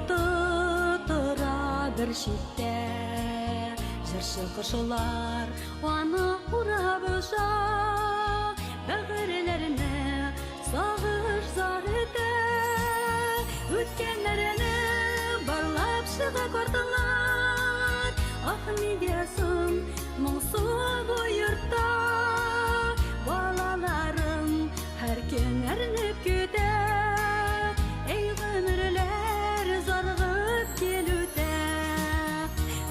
йорты тора бір шетте, жыршы кышылар аны урап ұша, бәгірлеріне сағыш зар ете, өткенлеріне барлап шыға корталар. Ах, недесін мұңсу бұл йортта, балаларым әр күн әрініп күте, ей ғүмірлер зарғып келуде.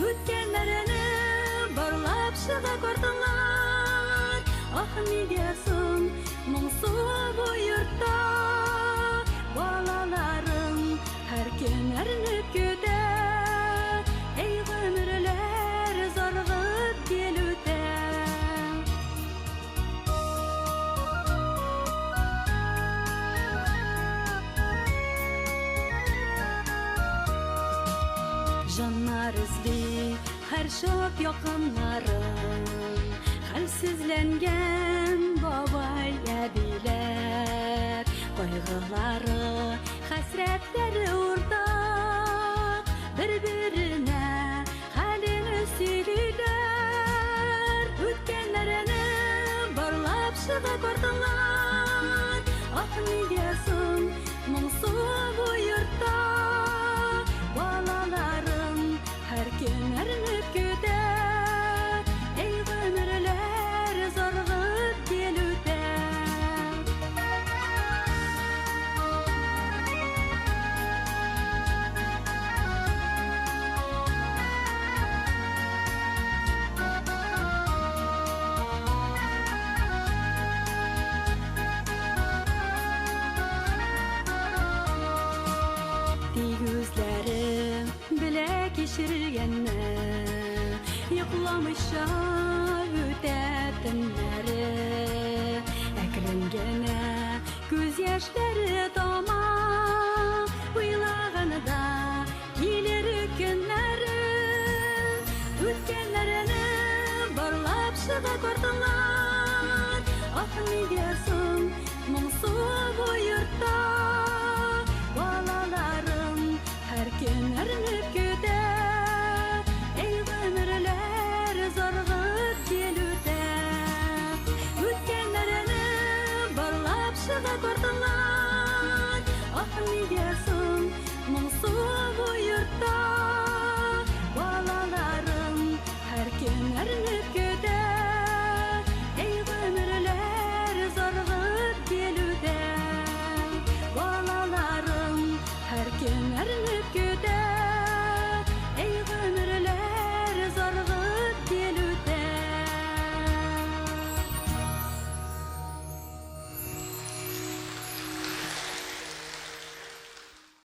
Өткенлеріне барлап шыға корталар. Ах, недесін мұңсу бұл йортта, балаларым әр күн әрініп күте, ей ғүмірлер зарғып келуде. Жаннар ізли әр шоп яқынларын, хәлсізленген бабай әбилер, қойғылары, хәсрәттері ұртақ, бір-біріне хәліні сөйлейлер. Өткенлеріне барлап шыға корталар. Ах, недесін мұңсу бұл йортта, балаларым әр күн әрініп күте, ей ғүмірлер зарғып келуде. Gözlerim bile geçirgenler, yıklamışa öte günleri, ekrengene göz yaşları dama, uylağında gelir günleri. Ötkenlerine barlap çığa kortalar. Ah, nedesin muңсу bu yurtta,